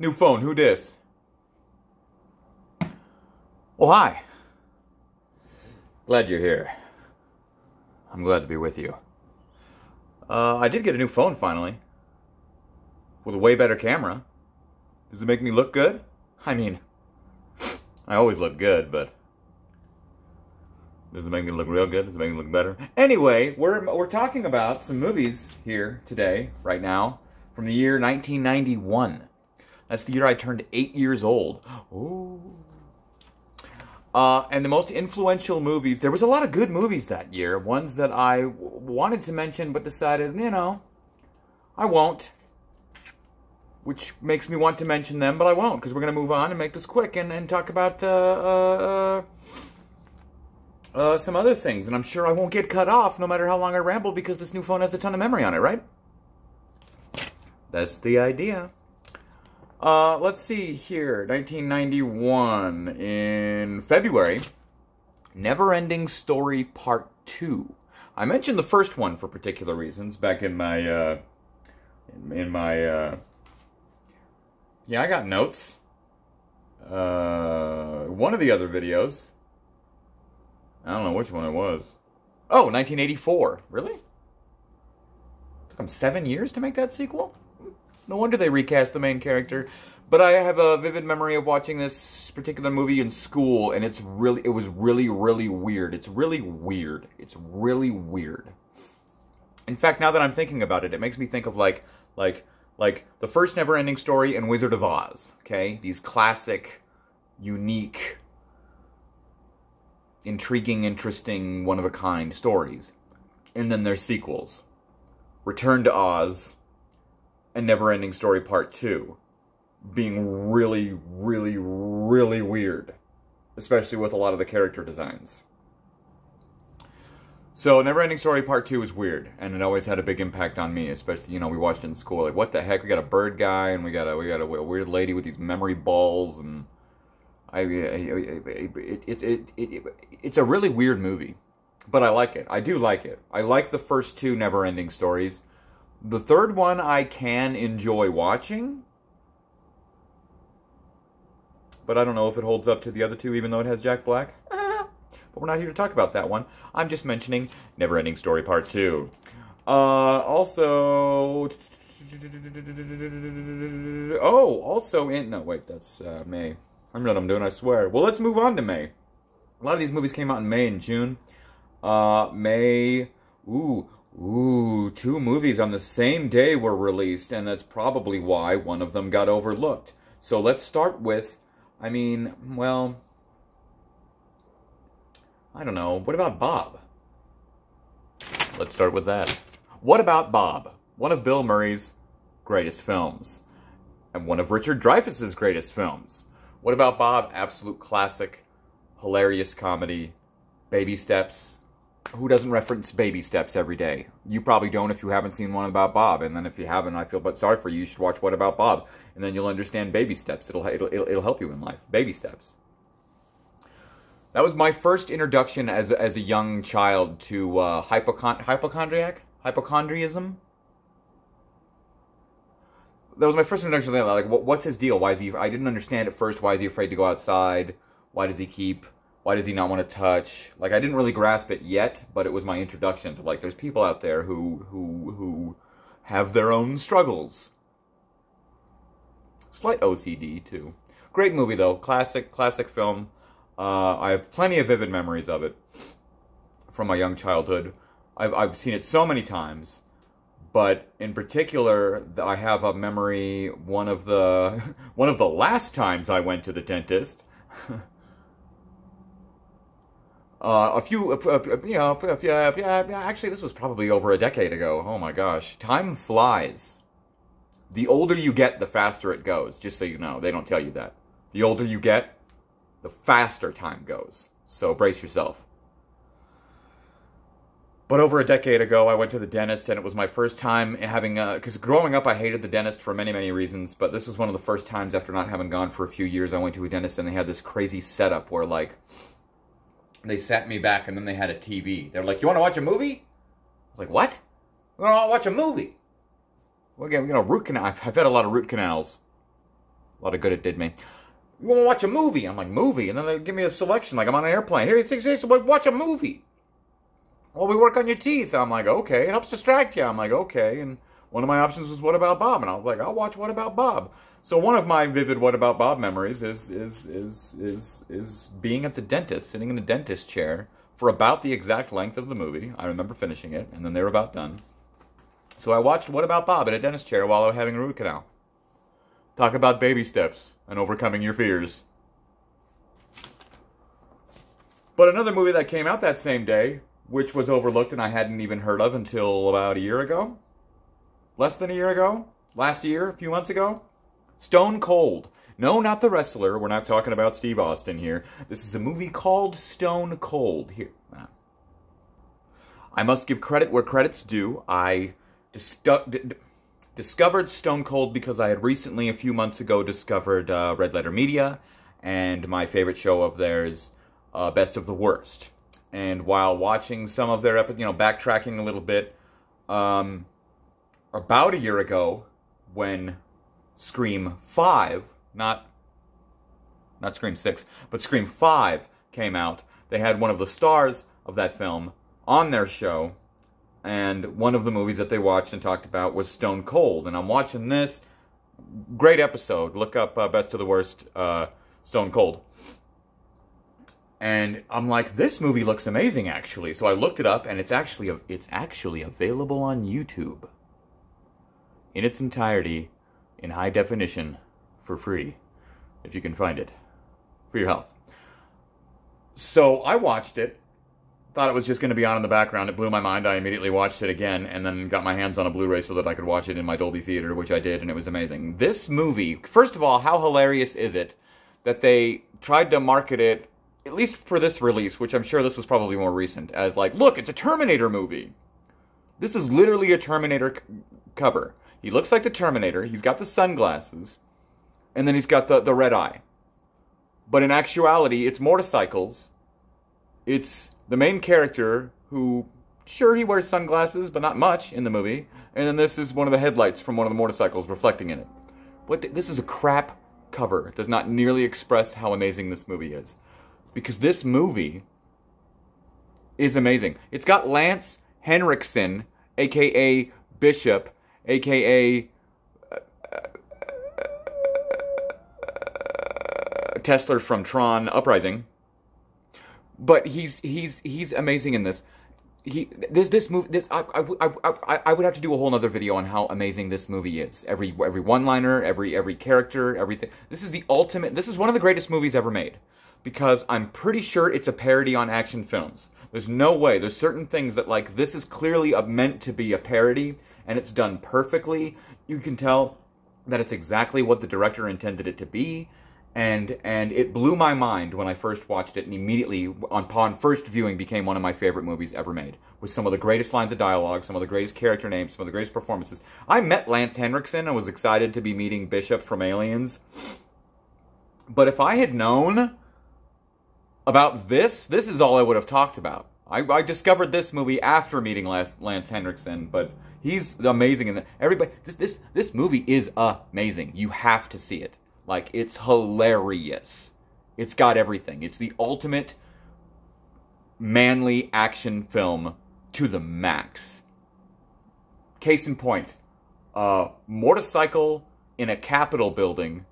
New phone, who dis? Well, hi. Glad you're here. I'm glad to be with you. I did get a new phone finally. With a way better camera. Does it make me look good? I mean, I always look good, but does it make me look real good? Does it make me look better? Anyway, we're talking about some movies here today, right now, from the year 1991. That's the year I turned 8 years old. Ooh. And the most influential movies, there was a lot of good movies that year. Ones that I wanted to mention, but decided, you know, I won't. Which makes me want to mention them, but I won't, because we're going to move on and make this quick and talk about some other things. And I'm sure I won't get cut off no matter how long I ramble, because this new phone has a ton of memory on it, right? That's the idea. Let's see here. 1991, in February, Neverending Story Part 2. I mentioned the first one for particular reasons back in my, yeah, I got notes. One of the other videos. I don't know which one it was. Oh, 1984. Really? Took them 7 years to make that sequel? No wonder they recast the main character. But I have a vivid memory of watching this particular movie in school, and it was really, really weird. It's really weird. It's really weird. In fact, now that I'm thinking about it, it makes me think of like the first Neverending Story and Wizard of Oz, okay? These classic, unique, intriguing, interesting, one-of-a-kind stories. And then there's sequels. Return to Oz and Neverending Story Part 2 being really, really, really weird. Especially with a lot of the character designs. So, Neverending Story Part 2 is weird, and it always had a big impact on me, especially, you know, we watched it in school, like, what the heck, we got a bird guy, and we got a weird lady with these memory balls, and it's a really weird movie, but I like it. I do like it. I like the first two Neverending Stories. The third one I can enjoy watching, but I don't know if it holds up to the other two, even though it has Jack Black. But we're not here to talk about that one. I'm just mentioning Neverending Story Part 2. Also... Oh, also in... No, wait, that's May. I don't know what I'm doing, I swear. Well, let's move on to May. A lot of these movies came out in May and June. May... Ooh, two movies on the same day were released, and that's probably why one of them got overlooked. So let's start with... I mean, well... I don't know. What about Bob? Let's start with that. What About Bob? One of Bill Murray's greatest films. And one of Richard Dreyfuss's greatest films. What About Bob? Absolute classic. Hilarious comedy. Baby Steps. Who doesn't reference Baby Steps every day? You probably don't if you haven't seen One About Bob. And then if you haven't, I feel but sorry for you. You should watch What About Bob. And then you'll understand Baby Steps. It'll help you in life. Baby Steps. That was my first introduction as a young child to hypochondriacism. That was my first introduction to that. Like, what's his deal? Why is he? I didn't understand at first. Why is he afraid to go outside? Why does he not want to touch? Like, I didn't really grasp it yet, but it was my introduction to, like, there's people out there who have their own struggles. Slight OCD too. Great movie though. Classic film. I have plenty of vivid memories of it from my young childhood. I've seen it so many times, but in particular, I have a memory. One of the last times I went to the dentist. Actually, this was probably over a decade ago. Oh my gosh, time flies. The older you get, the faster it goes. Just so you know, they don't tell you that. The older you get, the faster time goes. So brace yourself. But over a decade ago, I went to the dentist, and it was my first time having... Because growing up, I hated the dentist for many, many reasons, but this was one of the first times after not having gone for a few years, I went to a dentist, and they had this crazy setup where, like, they sat me back, and then they had a TV. They were like, you want to watch a movie? I was like, what? We want to watch a movie. Well, again, you know, root canal. I've had a lot of root canals. A lot of good it did me. You want to watch a movie? I'm like, movie? And then they give me a selection, like I'm on an airplane. Here, watch a movie. Well, we work on your teeth. I'm like, okay. It helps distract you. I'm like, okay. And one of my options was What About Bob? And I was like, I'll watch What About Bob. So one of my vivid What About Bob memories is being at the dentist, sitting in the dentist chair for about the exact length of the movie. I remember finishing it, and then they were about done. So I watched What About Bob in a dentist chair while I was having a root canal. Talk about baby steps and overcoming your fears. But another movie that came out that same day, which was overlooked and I hadn't even heard of until about a year ago. Less than a year ago? Last year? A few months ago? Stone Cold. No, not the wrestler. We're not talking about Steve Austin here. This is a movie called Stone Cold. Here. I must give credit where credit's due. I discovered Stone Cold because I had recently, a few months ago, discovered Red Letter Media and my favorite show of theirs, Best of the Worst. And while watching some of their episodes, backtracking a little bit, about a year ago, when Scream 5, not Scream 6, but Scream 5 came out, they had one of the stars of that film on their show, and one of the movies that they watched and talked about was Stone Cold. And I'm watching this. Great episode. Look up Best of the Worst, Stone Cold. And I'm like, this movie looks amazing, actually. So I looked it up, and it's actually available on YouTube in its entirety, in high definition, for free, if you can find it, for your health. So I watched it. Thought it was just going to be on in the background. It blew my mind. I immediately watched it again and then got my hands on a Blu-ray so that I could watch it in my Dolby Theater, which I did, and it was amazing. This movie, first of all, how hilarious is it that they tried to market it, at least for this release, which I'm sure this was probably more recent, as like, look, it's a Terminator movie. This is literally a Terminator cover. He looks like the Terminator. He's got the sunglasses, and then he's got the red eye. But in actuality, it's motorcycles. It's the main character who, sure, he wears sunglasses, but not much in the movie. And then this is one of the headlights from one of the motorcycles reflecting in it. This is a crap cover. It does not nearly express how amazing this movie is. Because this movie is amazing. It's got Lance Henriksen, a.k.a. Bishop, a.k.a. Tesla from Tron Uprising. But he's amazing in this. This movie. I would have to do a whole other video on how amazing this movie is. Every one-liner, every character, everything. This is the ultimate. This is one of the greatest movies ever made, because I'm pretty sure it's a parody on action films. There's no way. There's certain things that, like, this is clearly meant to be a parody, and it's done perfectly. You can tell that it's exactly what the director intended it to be. And it blew my mind when I first watched it, and immediately, upon first viewing, became one of my favorite movies ever made. With some of the greatest lines of dialogue, some of the greatest character names, some of the greatest performances. I met Lance Henriksen and was excited to be meeting Bishop from Aliens. But if I had known about this is all I would have talked about. I discovered this movie after meeting Lance Henriksen, but he's amazing in that. Everybody, this movie is amazing. You have to see it. Like, it's hilarious. It's got everything. It's the ultimate manly action film to the max. Case in point, motorcycle in a Capitol building,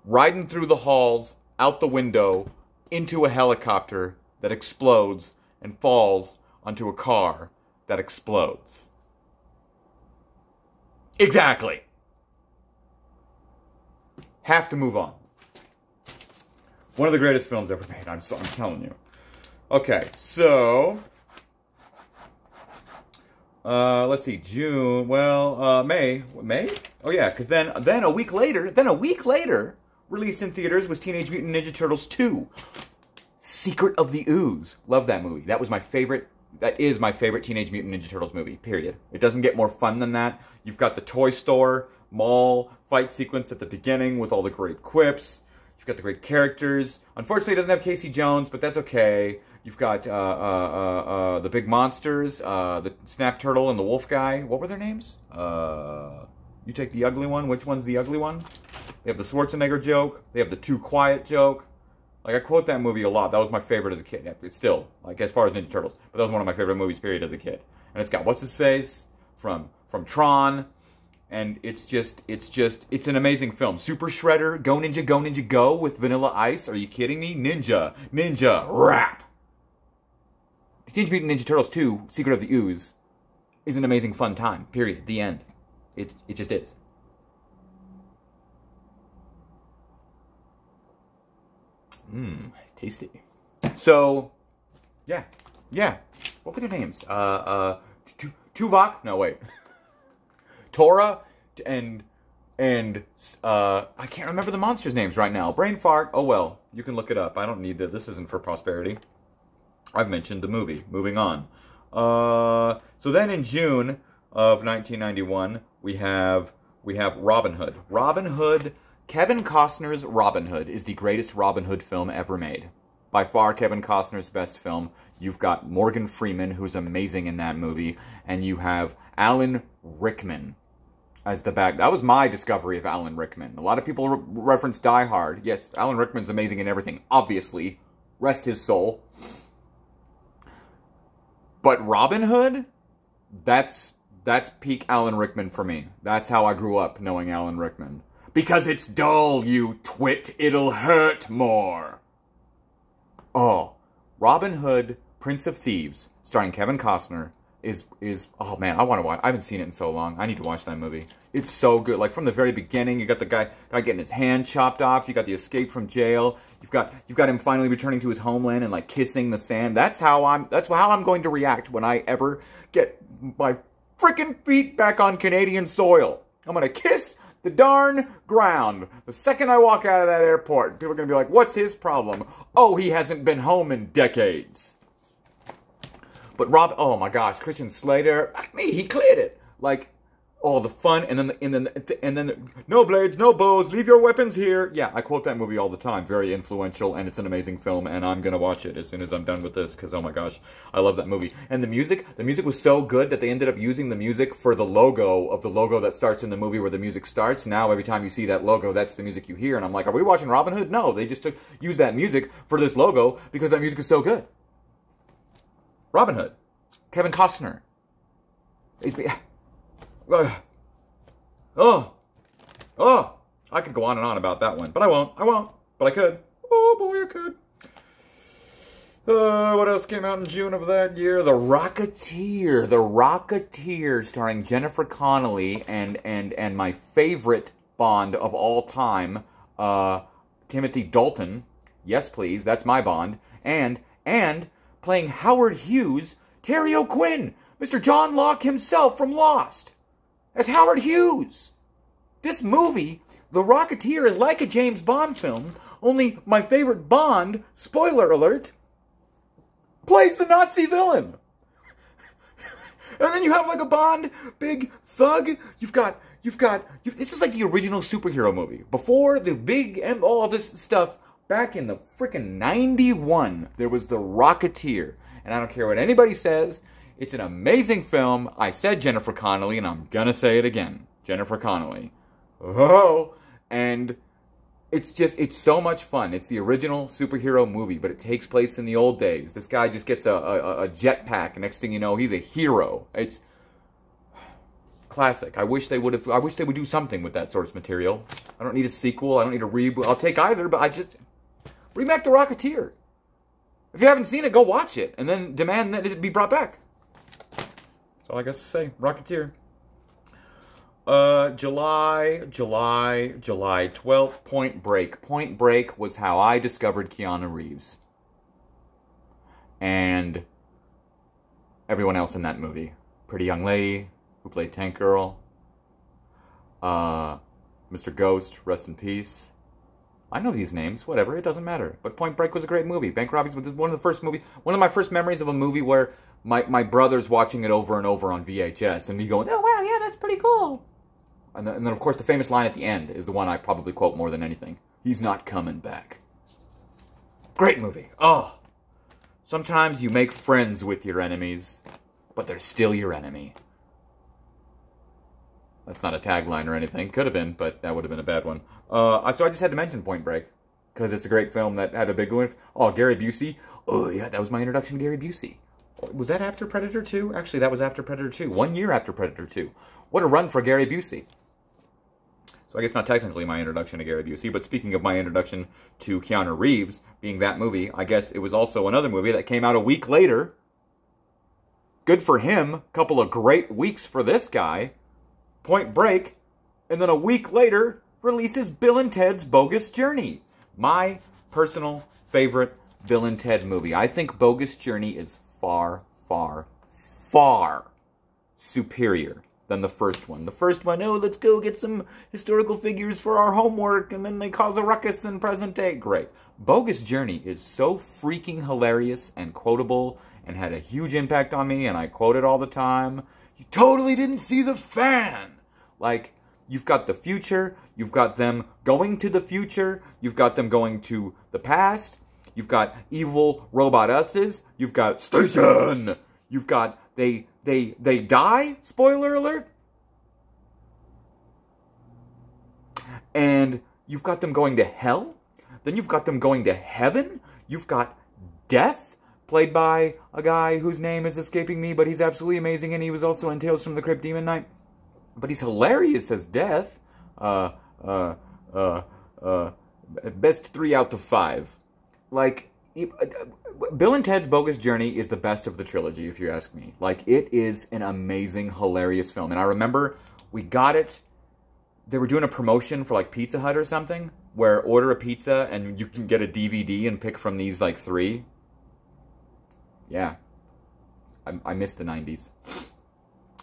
riding through the halls, out the window, into a helicopter that explodes and falls onto a car that explodes. Exactly. Have to move on. One of the greatest films ever made, I'm telling you. Okay, so let's see, June, well, May? Oh yeah, because then a week later, released in theaters was Teenage Mutant Ninja Turtles 2, Secret of the Ooze. Love that movie. That was my favorite. That is my favorite Teenage Mutant Ninja Turtles movie, period. It doesn't get more fun than that. You've got the toy store, mall, fight sequence at the beginning with all the great quips. You've got the great characters. Unfortunately, it doesn't have Casey Jones, but that's okay. You've got the big monsters, the snap turtle and the wolf guy. What were their names? You take the ugly one. Which one's the ugly one? They have the Schwarzenegger joke. They have the too quiet joke. Like, I quote that movie a lot. That was my favorite as a kid. It's still, like, as far as Ninja Turtles. But that was one of my favorite movies, period, as a kid. And it's got What's-His-Face from Tron. And it's an amazing film. Super Shredder, Go Ninja Go with Vanilla Ice. Are you kidding me? Ninja, rap. Teenage Mutant Ninja Turtles 2, Secret of the Ooze, is an amazing fun time, period. The end. It just is. Tasty. So, yeah. What were their names? Tuvok? No, wait. Tora and I can't remember the monsters' names right now. Brain fart. Oh well, you can look it up. I don't need that. This isn't for prosperity. I've mentioned the movie. Moving on. So then in June of 1991, we have Robin Hood. Robin Hood. Kevin Costner's Robin Hood is the greatest Robin Hood film ever made. By far, Kevin Costner's best film. You've got Morgan Freeman, who's amazing in that movie, and you have Alan Rickman as the back. That was my discovery of Alan Rickman. A lot of people reference Die Hard. Yes, Alan Rickman's amazing in everything, obviously. Rest his soul. But Robin Hood, that's peak Alan Rickman for me. That's how I grew up knowing Alan Rickman. Because it's dull, you twit. It'll hurt more. Oh, Robin Hood, Prince of Thieves, starring Kevin Costner, is oh man, I want to watch. I haven't seen it in so long. I need to watch that movie. It's so good. Like from the very beginning, you got the guy getting his hand chopped off. You got the escape from jail. You've got him finally returning to his homeland and like kissing the sand. That's how I'm going to react when I ever get my freaking feet back on Canadian soil. I'm gonna kiss the darn ground the second I walk out of that airport. People are going to be like, what's his problem? Oh, he hasn't been home in decades. But oh my gosh, Christian Slater, he cleared it. Like, all the fun, and then no blades, no bows, leave your weapons here. Yeah, I quote that movie all the time. Very influential, and it's an amazing film, and I'm gonna watch it as soon as I'm done with this, because oh my gosh, I love that movie. And the music was so good that they ended up using the music for the logo that starts in the movie where the music starts. Now every time you see that logo, that's the music you hear, and I'm like, are we watching Robin Hood? No, they just used that music for this logo because that music is so good. Robin Hood. Kevin Costner. I could go on and on about that one, but I won't, but I could. Oh boy, I could. What else came out in June of that year? The Rocketeer, starring Jennifer Connelly and my favorite Bond of all time, Timothy Dalton. Yes, please, that's my Bond. And playing Howard Hughes, Terry O'Quinn, Mr. John Locke himself from Lost, as Howard Hughes. This movie, The Rocketeer, is like a James Bond film, only my favorite Bond, spoiler alert, plays the Nazi villain. And then you have like a Bond big thug. This is like the original superhero movie. Before the big and all this stuff, back in the frickin' 91, there was The Rocketeer. And I don't care what anybody says, it's an amazing film. I said Jennifer Connelly, and I'm gonna say it again. Jennifer Connelly. Oh, and it's so much fun. It's the original superhero movie, but it takes place in the old days. This guy just gets a jetpack, and next thing you know, he's a hero. It's classic. I wish they would do something with that source material. I don't need a sequel. I don't need a reboot. I'll take either, but remake The Rocketeer. If you haven't seen it, go watch it, and then demand that it be brought back. That's all I got to say. Rocketeer. July 12th, Point Break. Point Break was how I discovered Keanu Reeves. And everyone else in that movie. Pretty Young Lady, who played Tank Girl. Mr. Ghost, rest in peace. I know these names, whatever, it doesn't matter. But Point Break was a great movie. Bank Robbery was one of my first memories of a movie where my brother's watching it over and over on VHS, and me going, oh wow, yeah, that's pretty cool. And then, of course, the famous line at the end is the one I probably quote more than anything. He's not coming back. Great movie. Oh, Sometimes you make friends with your enemies, but they're still your enemy. That's not a tagline or anything. Could have been, but that would have been a bad one. So I just had to mention Point Break, because it's a great film that had a big one. Oh, Gary Busey. Oh, yeah, that was my introduction to Gary Busey. Was that after Predator 2? Actually, that was after Predator 2. 1 year after Predator 2. What a run for Gary Busey. So I guess not technically my introduction to Gary Busey, but speaking of my introduction to Keanu Reeves being that movie, I guess it was also another movie that came out a week later. Good for him. Couple of great weeks for this guy. Point Break. And then a week later, releases Bill and Ted's Bogus Journey. My personal favorite Bill and Ted movie. I think Bogus Journey is far, far, far superior than the first one. The first one, oh, let's go get some historical figures for our homework, and then they cause a ruckus in present day. Great. Bogus Journey is so freaking hilarious and quotable and had a huge impact on me, and I quote it all the time. You totally didn't see the fan! Like, you've got the future, you've got them going to the future, you've got them going to the past, you've got evil robot us's, you've got station, you've got they die, spoiler alert, and you've got them going to hell, then you've got them going to heaven, you've got Death, played by a guy whose name is escaping me, but he's absolutely amazing, and he was also in Tales from the Crypt Demon Knight. But he's hilarious as Death. Best 3 out of 5. Like, Bill and Ted's Bogus Journey is the best of the trilogy, if you ask me. Like, it is an amazing, hilarious film. And I remember we got it. They were doing a promotion for, like, Pizza Hut or something, where order a pizza and you can get a DVD and pick from these, like, 3. Yeah. I missed the 90s.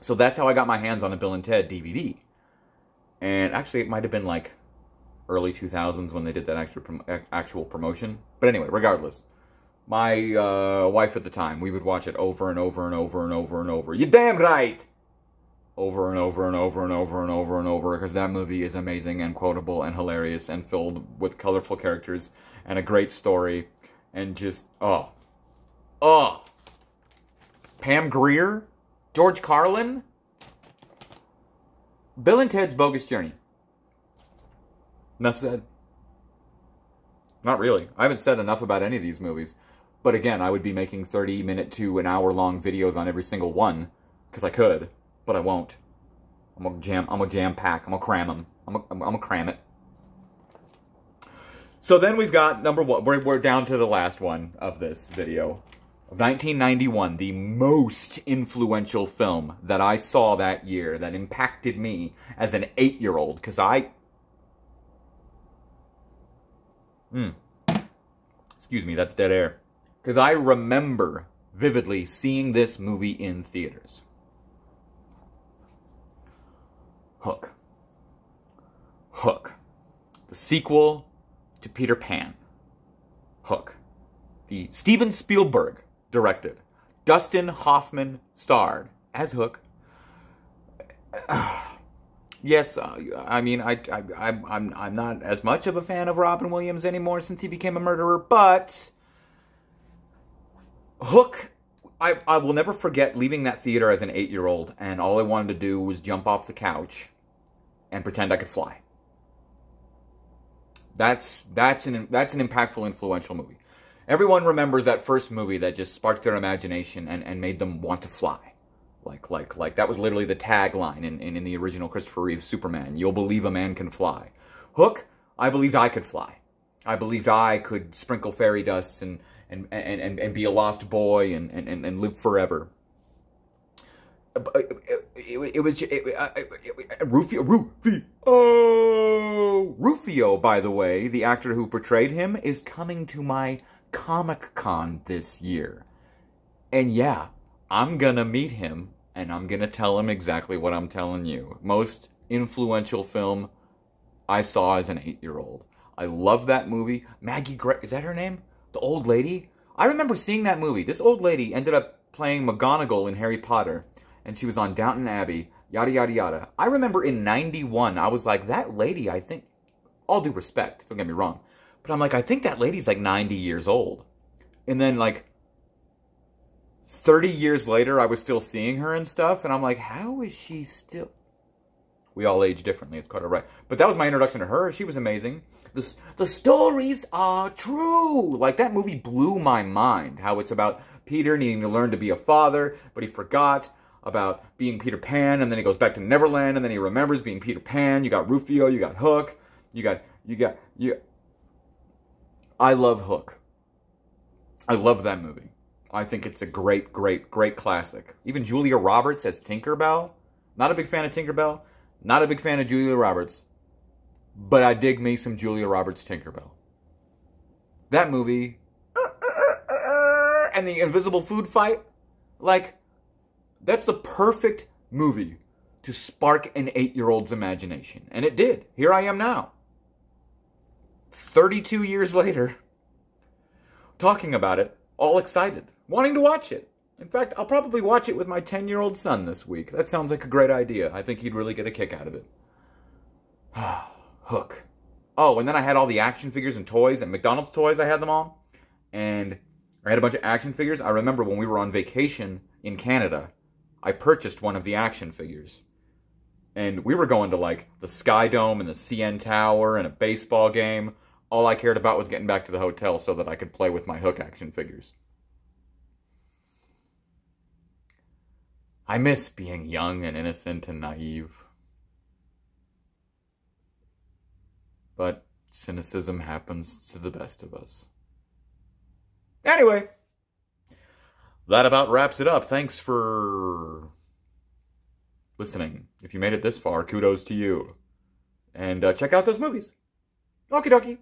So that's how I got my hands on a Bill and Ted DVD. And actually, it might have been, like, early 2000s when they did that actual promotion. But anyway, regardless. My wife at the time, we would watch it over and over and over and over and over. You damn right! Over and over and over and over and over and over, because that movie is amazing and quotable and hilarious and filled with colorful characters and a great story. And just, oh. Pam Grier? George Carlin? Bill and Ted's Bogus Journey. Enough said. Not really. I haven't said enough about any of these movies. But again, I would be making 30-minute to an hour-long videos on every single one. Because I could. But I won't. I'm gonna jam pack. I'm gonna cram them. I'm gonna cram it. So then we've got number 1. We're down to the last one of this video. Of 1991, the most influential film that I saw that year that impacted me as an 8-year-old. Because excuse me, that's dead air. Because I remember vividly seeing this movie in theaters. Hook. Hook. The sequel to Peter Pan. Hook. The Steven Spielberg directed. Dustin Hoffman starred as Hook. Yes, I mean, I'm not as much of a fan of Robin Williams anymore since he became a murderer, but Hook, I will never forget leaving that theater as an 8-year-old, and all I wanted to do was jump off the couch and pretend I could fly. That's an impactful, influential movie. Everyone remembers that first movie that just sparked their imagination and made them want to fly. Like that was literally the tagline in the original Christopher Reeve Superman. You'll believe a man can fly. Hook, I believed I could fly. I believed I could sprinkle fairy dust and be a lost boy and live forever. Rufio, by the way, the actor who portrayed him, is coming to my Comic-Con this year. And yeah, I'm gonna meet him, and I'm gonna tell him exactly what I'm telling you. Most influential film I saw as an 8-year-old. I love that movie. Maggie Gray, is that her name? The old lady? I remember seeing that movie. This old lady ended up playing McGonagall in Harry Potter, and she was on Downton Abbey, yada, yada, yada. I remember in 91, I was like, that lady, I think, all due respect, don't get me wrong, but I'm like, I think that lady's like 90 years old. And then, like, 30 years later, I was still seeing her and stuff, and I'm like, how is she still... We all age differently, it's quite all right. But that was my introduction to her. She was amazing. The stories are true. Like, that movie blew my mind. How it's about Peter needing to learn to be a father, but he forgot about being Peter Pan, and then he goes back to Neverland, and then he remembers being Peter Pan. You got Rufio, you got Hook, you I love Hook. I love that movie. I think it's a great, great, great classic. Even Julia Roberts as Tinkerbell. Not a big fan of Tinkerbell. Not a big fan of Julia Roberts. But I dig me some Julia Roberts Tinkerbell. That movie... and the invisible food fight. Like, that's the perfect movie to spark an 8-year-old's imagination. And it did. Here I am now. 32 years later. Talking about it. All excited. Wanting to watch it. In fact, I'll probably watch it with my 10-year-old son this week. That sounds like a great idea. I think he'd really get a kick out of it. Hook. Oh, and then I had all the action figures and toys and McDonald's toys. I had them all. And I had a bunch of action figures. I remember when we were on vacation in Canada, I purchased one of the action figures. And we were going to, like, the Sky Dome and the CN Tower and a baseball game. All I cared about was getting back to the hotel so that I could play with my Hook action figures. I miss being young and innocent and naive. But cynicism happens to the best of us. Anyway, that about wraps it up. Thanks for listening. If you made it this far, kudos to you. And check out those movies. Okie dokie.